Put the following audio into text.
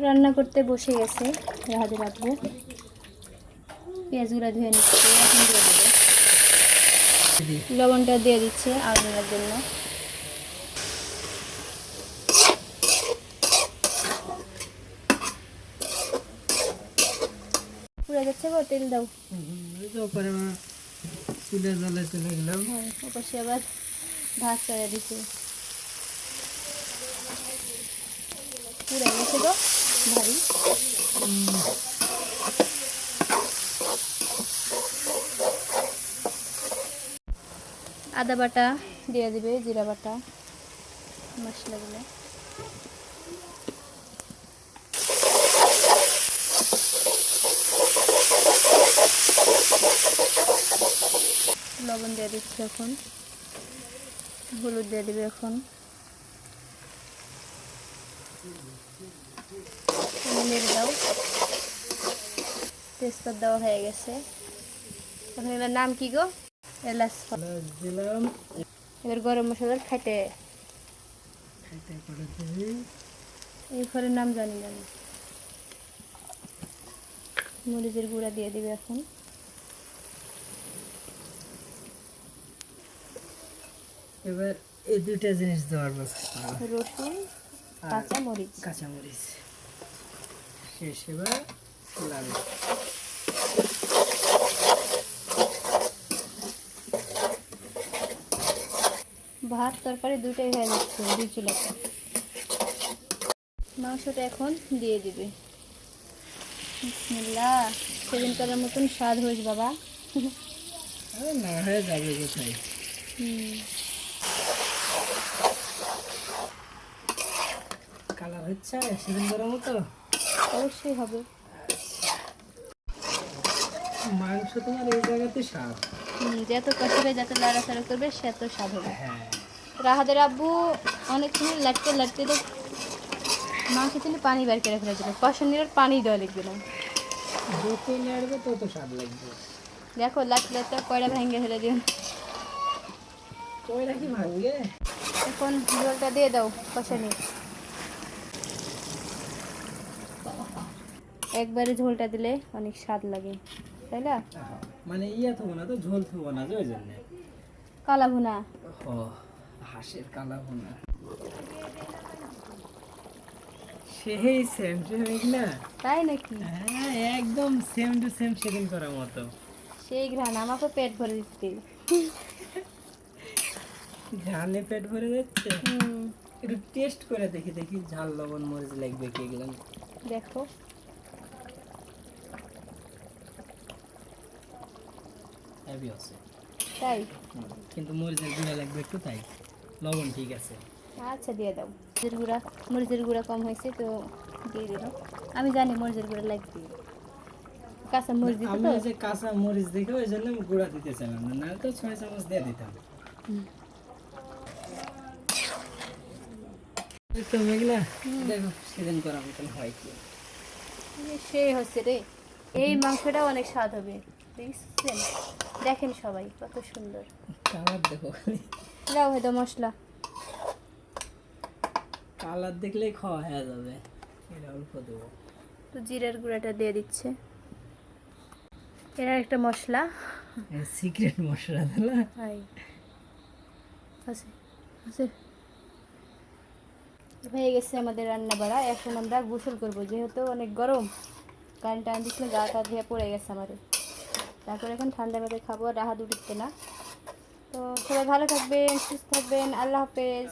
রান্না করতে বসে গেছে রাহাতে রাখবো। পেঁয়াজগুলো ধুয়ে নিচ্ছে, এখন দিয়ে দেবো। লবণটা দিয়ে দিচ্ছে আলুর জন্য। পুড়ে যাচ্ছে গো, তেল দাও। চুলে জ্বালায় চলে গেলাম। ওপাশে আবার ভাত চড়া দিচ্ছে, পুড়ে গেছে গো ভারী। আদা বাটা দিয়ে দিবে, জিরা বাটা, মশলাগুলো। লবণ দিয়ে দিচ্ছি এখন, হলুদ দিয়ে দিবে এখন, নেড়ে দাও। তেজপাত দেওয়া হয়ে গেছে। এখন এবার নাম কি গো? এলাচ দিলাম। এবার গরম মশলার খাইতে এই ঘরের নাম জানি না। মরিচের গুঁড়া দিয়ে দিবে এখন। এবার এই দুইটা জিনিস দেওয়ার রসুন, কাঁচামরিচ শেষ। এবার লাল ভাত তরকারি দুটোই হয়ে যাচ্ছে দুই চুলাতে। মাংসটা এখন দিয়ে দিবে। বিসমিল্লাহ। সেদিনকার মতন স্বাদ হয়েছে বাবা। না হয়ে যাবে কোথায়। কালার হচ্ছে সেদিনকার মতো অবশ্যই হবে। মাংস তোমার এই জায়গাতে স্বাদ। যত কষাবে, যত লাড়াচাড়া করবে সে তো স্বাদ হবে। হ্যাঁ, রাহাদের আব্বু অনেক সময় লাটতে লাটতে তো মাংস থেকে পানি বের করে ফেলে দিল। কষানির পানি দেওয়া লিখবে না, যত নাড়বে তত স্বাদ লাগবে। দেখো লাটলে তো কয়টা ভেঙে ফেলে দিও। কয়টা কি ভাঙবে? এখন ঝোলটা দিয়ে দাও কষানি। একবারে ঝোলটা দিলে অনেক স্বাদ লাগে, তাই না? মানে ইয়া থবো না তো, ঝোল থবো না, ওই জন্য কালা ভুনা। হাঁসের কালা ভুনা সেই সেম টু সেম না? তাই নাকি? হ্যাঁ, একদম সেম টু সেম সেদিন করার মতো। সেই ঘ্রাণ আমাকে পেট ভরে দিচ্ছে। ঘ্রাণে পেট ভরে যাচ্ছে। একটু টেস্ট করে দেখি, দেখি ঝাল লবণ মরিচ লাগবে কি এগুলো। দেখো হেভি আছে তাই, কিন্তু মরিচের গুঁড়া লাগবে একটু, তাই লবণ ঠিক আছে। আচ্ছা দিয়ে দাও। মরিচের গুঁড়া কম হয়েছে তো দিয়ে দিল। আমি জানি মরিচের গুঁড়া লাগবে, কাঁচা মরিচ দিতে আমি তো। ওই যে কাঁচা মরিচ দেখে ওই জন্য আমি গুঁড়া দিতে চাইলাম না, না তো 6 চামচ দিয়ে দিতাম। তো মেঘলা দেখো সেদিন করার মতন হয় কি। সেই হচ্ছে রে, এই মাংসটা অনেক স্বাদ হবে। দেখছেন? দেখেন সবাই কত সুন্দর কালার দেখো, দাও হয়তো মশলা। কালার দেখলেই খাওয়া হয়ে যাবে। এটা অল্প দেবো। তো জিরার গুঁড়াটা দিয়ে দিচ্ছে। এরা একটা মশলা, সিক্রেট মশলা দিলা। হাই আছে আছে। হয়ে গেছে আমাদের রান্না বাড়া। এখন আমরা গোসল করবো, যেহেতু অনেক গরম। কারেন্ট টান দিচ্ছিল, গাটা ধুয়ে পড়ে গেছে আমাদের। তারপর এখন ঠান্ডা মেরে খাবো, রাহা উঠতে না। তো সবাই ভালো থাকবেন, সুস্থ থাকবেন, আল্লাহ হাফেজ।